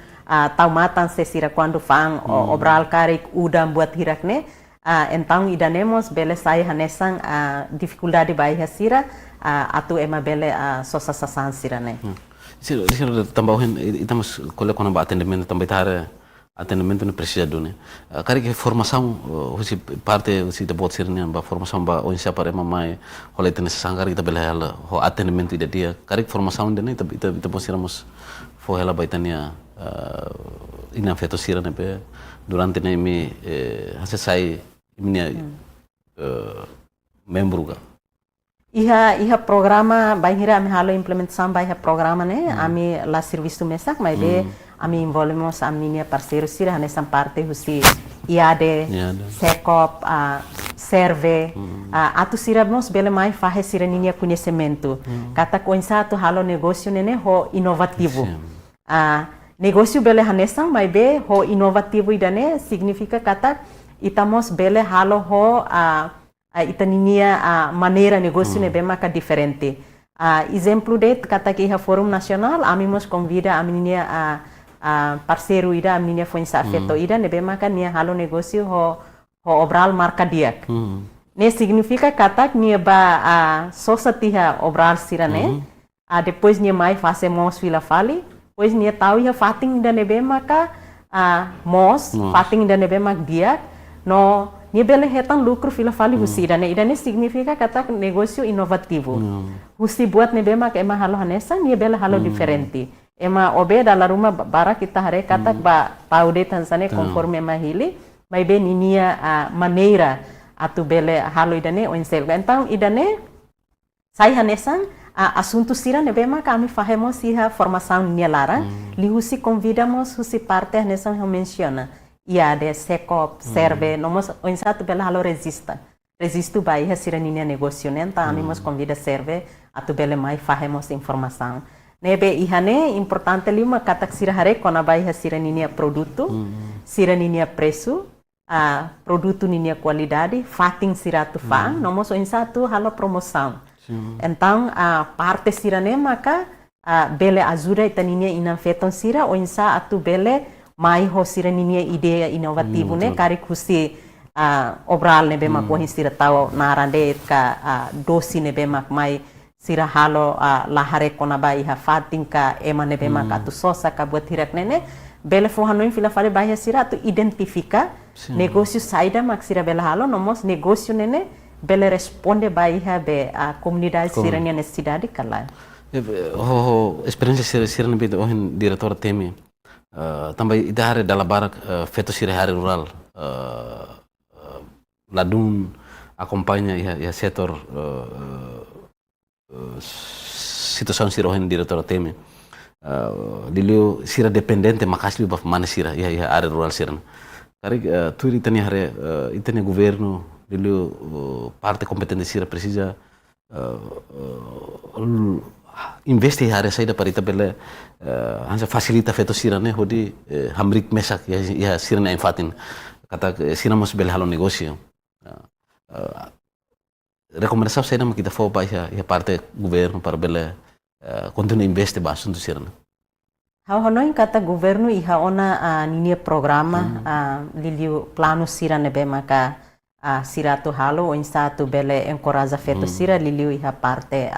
taumatan se sira quando fang obral karik udam buat hirak ne. Então idanemos bele sai hanesang dificuldade baiha sira atu ema bele sosa sasan sira ne. Sira tambahin itamos kole kona ba atendimento também tar atendimento não precisa do né. Cari que formação você parte você da bot sirnya ba formação ba onde se para mamai oleh tenes sangar kita bele ela ho atendimento ida dia. Cari que formação dene kita posiramos fo ela ba itania ina feto sira ne be durante ne mi hase sai minha membro ga. Iha programa bahira ami halo implementação bahira programa ne ami la serviço mesak mas be ami envolvemos a minha parceiro sira nessa parte husi IADE, SECOP, serve atu sira nos bele mai fahe sira ninia conhecimento kata coinsa tu halo negócio nene ho inovativo negócio bele hanesang mai be ho inovativo idane significa kata itamos bele halo ho itaninia maneira negócio nebe maka diferente exemplo de kata que iha forum nacional ami mos convida a menina parceiro ida a menina foi afeto ida nebe maka nia halo negócio ho obral marca diak ne significa kata nia ba sosa tiha obral sirane depois nia mai fazemos fila fali pois nia tahu iha fating ida nebe maka mos fating ida nebe mak diak no nia bele hetan lucro fila fali husi idane significa kata negócio inovativo husi buat nebe mak ema halo hanesa nia bele halo diferente ema obe dalam rumah bara kita hari kata ba paude tansane conforme ema hili mai be ninia maneira atu bele halo idane onsel então idane sai hanesan assunto sira nebe mak kami fahemos iha formação nia lara li husi convidamos husi parte hanesan eu menciona IADE, SECOP, serve, nomos onsatu bela halo resisto ba iha sira ninia negócio nenta amimos convida serve atu bele mai fahemos informação nebe ihane importante lima katak sira hare kona ba iha sira ninia produto sira ninia preço produto ninia qualidade fating sira tu fang nomos onsatu halo promoção então parte sira ne maka bele ajuda itaninia inam feton sira onsa atu bele mai ho sira ninia ideia inovativo ne kari kusi obral nebe mak wahin sira tau narande ka dosi nebe mak mai sira halo lahare kona ba iha fating ka ema nebe mak atu sosa ka buat hirak nene bele fo hanoin fila fale ba sira atu identifica negócio saida mak sira bele halo nomos negócio nene bele responde ba iha be comunidade sira nia necessidade kala experiência sira nebe ohin diretor temi também idare dalam barak feto sira hari rural ladun acompanha ya setor situação sira ohin diretor temi diliu sira dependente makasli baf mana sira ya hari rural sira kari tu itani hari itani governo diliu parte competente sira precisa investe hari saida para ita bele hansa facilita feto sira ne hodi hamrik mesak ya sira na infatin kata sira mos bele halo negócio recomendação saida kita fo ba ya parte governo para bele continue investe ba assunto sira na honoin kata governo iha ona ninia programa liliu plano sira nebe maka sira tu halo onsa tu bele encoraja feto sira liliu iha parte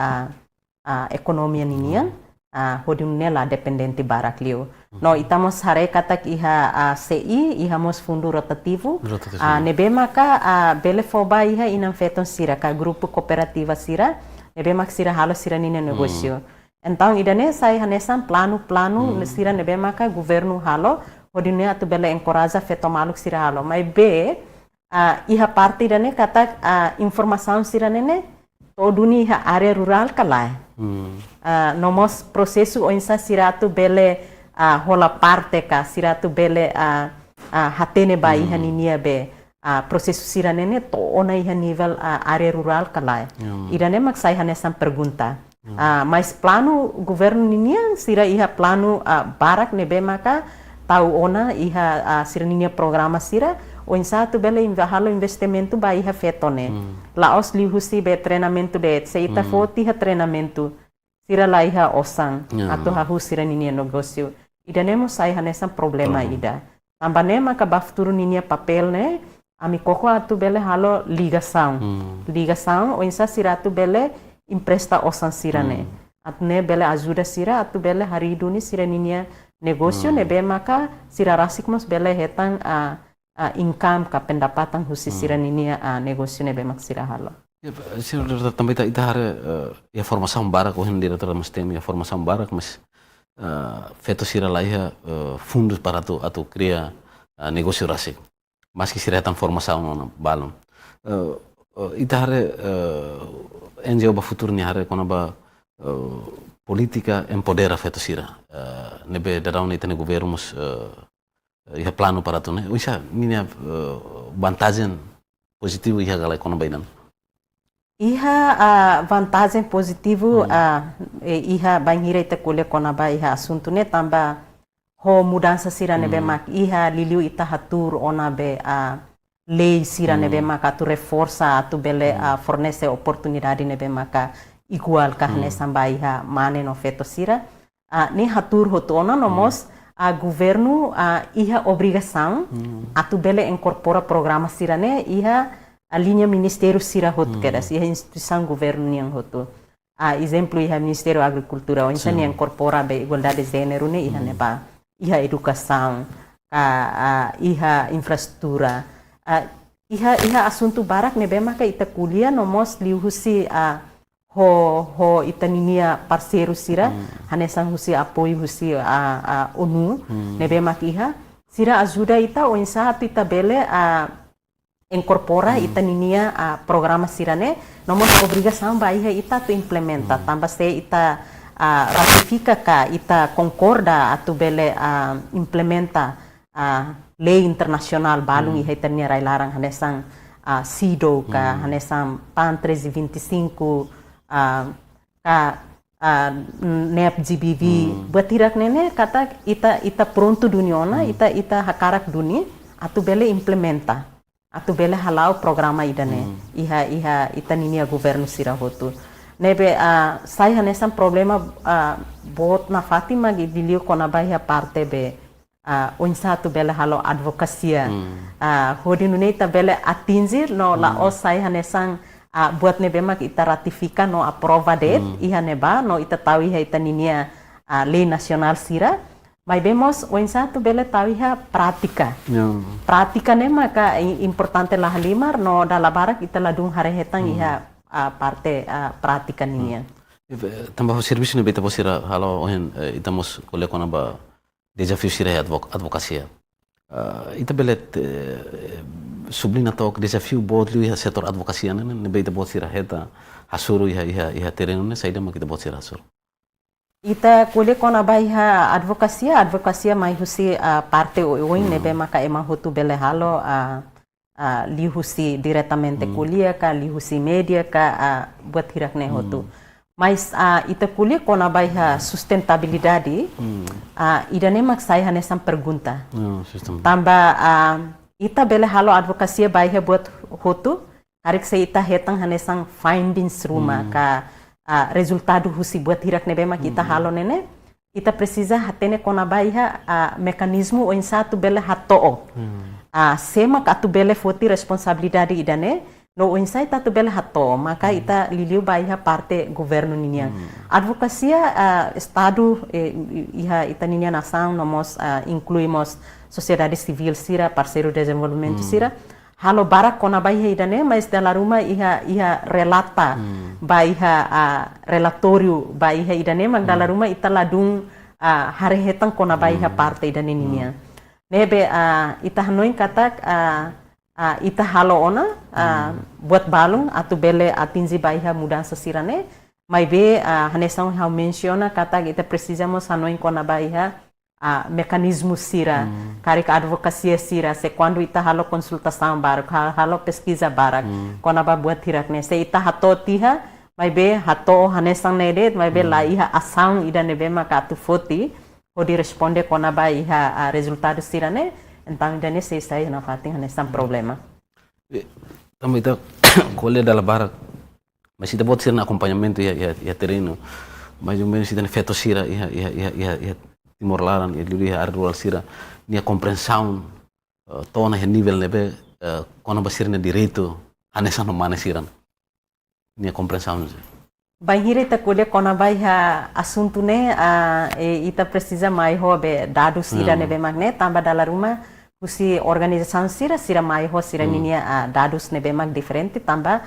ekonomia ninian hodunela dependente barak liu. No itamos hare katak iha CI, iha mos fundo rotativo. Nebe maka bele foba iha inam feton sira, ka grupo cooperativa sira, nebe mak sira halo sira nina negosio. Então idane sai hanesan plano sira nebe maka governo halo, hodune atu bele encoraja feto maluk sira halo. Mas iha parte idane katak informação sira nene, toduni iha area rural kalai. Nomos prosesu oinsa siratu bele hola parte ka siratu bele hatene ba iha ninia be prosesu siranene to ona iha nível area rural kalai. Irane mak sai hanesan pergunta. Mas plano governo ninia sira iha plano barak nebe maka tau ona iha sira ninia programa sira oinsa tu bele halo investimento ba iha fetone. Laos lihusi be treinamento de seita foti ha treinamento sira la iha osang atau hahu sira ninia negosio. Ida nemo sai hanesan problema ida. Tambane maka bafturu ninia papel ne ami koko atu bele halo ligação. Ligação oinsa sira atu bele empresta osang sira ne. Atne bele ajuda sira atu bele hariduni sira ninia negosio nebe maka sira rasikmos bele hetang income ka pendapatan husi sira ninia negosio nebe mak sira halo. Sira também ita hare ya formação barak o hindi rata mas tem ya formação barak mas feto sira laiha fundos para atu cria negócio rasik. Mas que sira tan formação no balon. Ita hare NGO ba futuro ni hare kona ba política empodera feto sira. Nebe darau ni tene governos ya plano para tu ne. Uisa minha vantagem positivo iha galai kona bainan. Iha vantagem positivo iha banhira ita kule kona ba iha assunto ne tamba ho mudança sira nebe mak iha liliu ita hatur ona be lei sira nebe mak atu reforça atu bele fornece oportunidade nebe maka igual kahne samba iha mane no feto sira ne hatur hotu ona nomos governo iha obrigação atu bele incorpora programa sira ne iha a linha Ministério Sira Hotu keras, iha instituição governo niang hotu. Exemplo iha Ministério da Agricultura, onde niang incorpora be igualdade de gênero ne iha neba, iha educação, iha infraestrutura, iha assunto barak nebe maka ita kuliah nomos liuhusi ho ita ninia parceiro sira, hanesan husi apoio husi ONU, nebe maka iha sira ajuda ita onsa hatu ita bele incorpora ita ninia programa sirane nomos obrigação ba iha ita tu implementa tambah se ita ratifica ka ita concorda atu bele implementa lei internasional balung iha ita nia larang hanesang SIDO ka hanesang PAN 1325 ka NEP GBV batirak nene kata ita pronto duniona ita hakarak duni atu bele implementa atu bele halau programa idane iha ita ninia governo sira hotu nebe sai hanesan problema bot na Fatima gidilio kona bahia parte be onsa atu bele halo advocacia hodinu ita bele atingir no la o sai hanesan buat nebe mak ita ratifika no aprova det iha neba no ita tahu iha ita ninia lei nasional sira. Mas vemos onsa tu bele tawiha prática. Prática ne maka importante lah limar no dala barak ita ladung harehetang iha parte prática niya. Tambah serviço ne beta posira halo ohen itamos kole kona ba desafio sira advocacia. Ita bele sublina tok desafio bot lu iha setor advocacia ne beta posira heta hasuru iha tereno ne saida makita posira hasuru. Ita kule kona baiha advocacia mai husi parte oin nebe maka ema hotu bele halo li husi diretamente kuliah ka li husi media ka buat hirak ne hotu. Mas ita kule kona baiha sustentabilidade idane mak sai hanesan pergunta. Tambah ita bele halo advocacia baiha buat hotu karik se ita hetang hanesan findings rumah ka resultado husi buat hirak nebe mak kita halo nene ita precisa hatene kona baiha mekanismo o insatu bele hatoo sema atu bele foti responsabilidade idane no insai tatu bela hato maka ita liliu baiha parte governo ninia advocacia estado iha ita ninia nação nomos incluímos sociedade civil sira parceiro de desenvolvimento sira halo bara kona baiha idane mas dela ruma iha relata baiha relatório baiha idane mang dala ruma ita ladung harehetang kona baiha parte idane ninia nebe ita hanoin katak ita halo ona buat balung atau bele atinzi baiha mudança sirane mai be hanesão how menciona kata ita precisamos hanoin kona baiha mecanismo sira karik advocacia sira se quando ita halo konsultação barak halo pesquisa barak kona ba buat tirakne se ita hato tiha mai be hato hanesang nedet mai be la iha asang ida nebe maka tu foti pode responde kona baiha resultado sirane. Então, já nesse sai na fatinha nesse problema. Também está colher da labara, mas se pode ser no acompanhamento e terreno, mas o mesmo se tem feito sira e timor-laran e lhe a rural sira, a compreensão toda no nível nebe quando vai ser no direito a nessa não mana sira, a compreensão. Banhira ita colher quando vai assunto né, ita precisa mais hobe dados sira nebe magne tamba dalam rumah si organização sira mai ho sira ninia dados nebe mag diferente tamba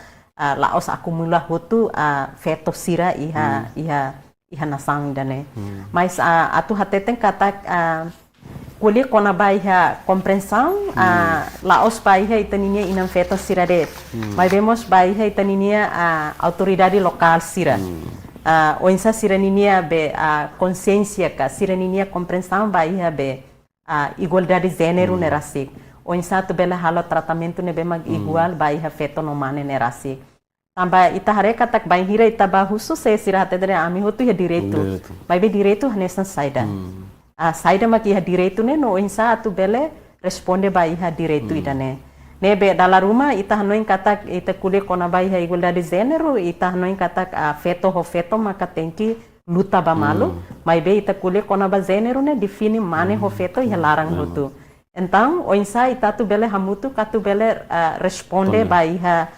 laos akumula hotu feto sira iha nasang dane mas atu hateten kata kuli kona baiha compreensão laos baiha itaninia inam feto sira de mas vemos baiha itaninia autoridade local sira oinsa sira ninia be consciência ka sira ninia compreensão baiha be igualdade de gênero nerasik. O insato bela halo tratamento nebe mag igual baiha feto no mane nerasik. Tamba ita hareka tak banhira ita bahusu se sira hatedre ami hotu ya direito. Mai be direito hanesan saida. Saida mag iha direito ne no insato bele responde baiha direito idane. Nebe dala rumah ita hanoin katak ita kule kona baiha igualdade de gênero ita hanoin katak feto ho feto maka tenki luta ba malu, mas be ita kule kona ba gênero né define mane ho feto e larang hutu. Então, o insa ita tu bele hamutu katu bele responde ba iha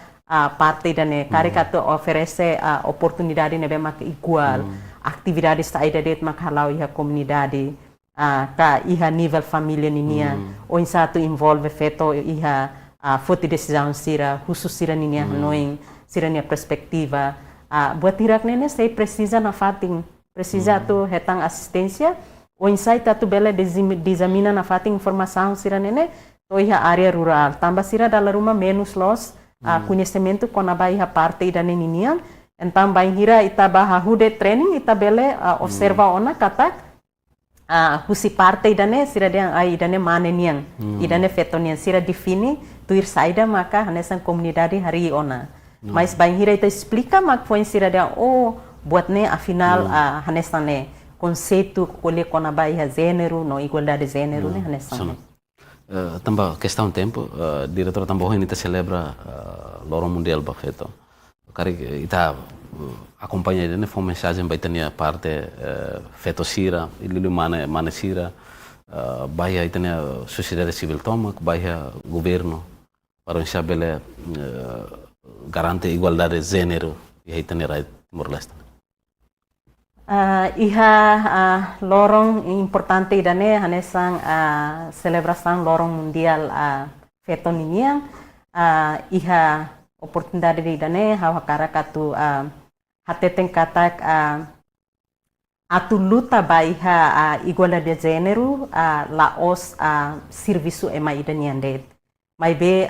parte dane kari katu oferece oportunidade nebe mak igual, atividade saída det mak halau iha comunidade ka iha nível família ninia, o insa tu envolve feto iha foto decisão sira, khusus sira ninia hanoing, sira nia perspektiva. Buat tirak nene saya precisa na fating precisa tu hetang assistência o insight tu bela dizamina na fating informação sira nene to iha área rural tamba sira dalam rumah menos los conhecimento kona ba iha parte da neninia então ba hira ita ba hude training ita bele observa ona kata husi parte idane sira dia idane manenian idane fetonian sira define tu ir saida maka hanesan comunidade hari ona. Mas banhira ita explica mak foi sira dia buat ne afinal hanesan ne conceito kole kona baiha gênero no igualdade de gênero ne hanesan. Tambah questão tempo diretor tambah ini kita celebra lorong mundial bafeto. Kari ita acompanha ne foi mensagem baitania parte feto sira ilu mana sira baiha itania sociedade civil tomak baiha governo para insabele garante igualdade de gênero e aí tem right Timor-Leste. Iha lorong importante idane hanesang celebração lorong mundial feto ninia iha oportunidade idane hawakara katu hateten katak atu luta baiha igualdade de gênero laos serviço ema idaniandet mai be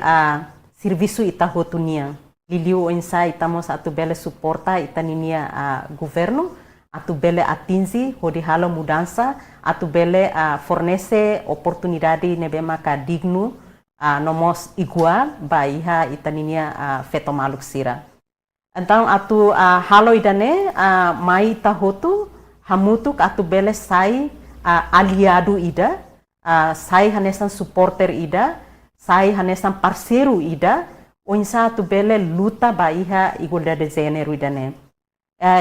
serviço ita hotunia liliu insa itamos atu bele suporta itaninia governo atu bele atinzi hodi halo mudança atu bele fornece oportunidade nebe maka digno nomos igual baiha itaninia feto maluk sira. Então atu halo idane mai ita hotu hamutuk atu bele sai aliado ida sai hanesan supporter ida sai hanesan parceiro ida o insa atu bele luta baiha igualdade de gênero idane.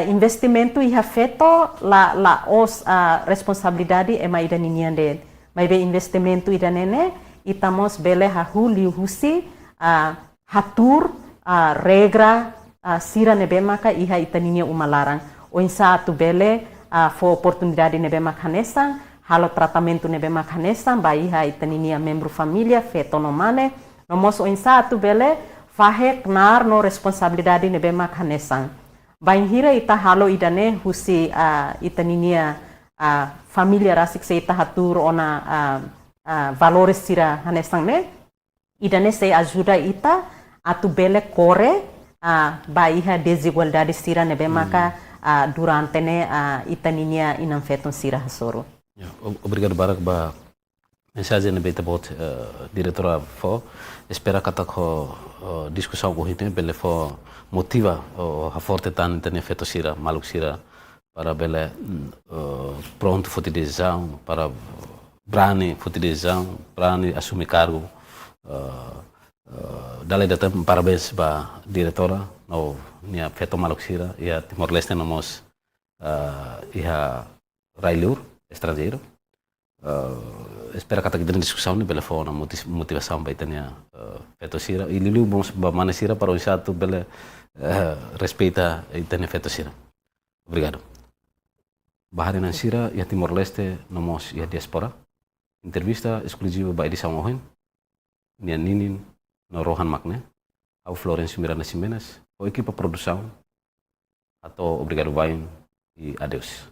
Investimento iha feto la os responsabilidade ema ida niniande. Mas be investimento ida nene itamos bele hahu liu husi hatur regra sira nebe maka iha itaninia umalarang. O insa atu bele fo oportunidade nebe maka nesang, halo tratamento nebe maka nesang, ba iha itaninia membro família, fetonomane, nomos o insa atu bele fahe knar no responsabilidade nebe maka nesang. Ba hira ita halo idane husi itaninia família rasik se ita hatur ona valores sira hanesang ne, idane se ajuda ita atu bele kore ba iha desigualdade sira nebe maka durante ne itaninia inam feton sira hasoro. Obrigado Barak ba mensagem na beta bot diretora fo espera kata ko discussão ko hite bele fo motiva a forte tan tene feto sira maluk sira para bele pronto for decisão para brani for decisão brani assumir cargo dalai datam parabéns ba diretora no nia feto maluk sira ia Timor Leste nomos ia railur estrangeiro. Espera kata kita discussão ni bela fona motivação ba itania feto sira e lilu bons ba mana sira para o satu bela respeita itania feto sira. Obrigado. Bahari nan sira ia Timor Leste nomos ia diaspora. Entrevista exclusiva ba edição ohin. Nia ninin no Rohan Magne. Au Florencio Miranda Ximenes. O equipa produção. Atau obrigado bem e adeus.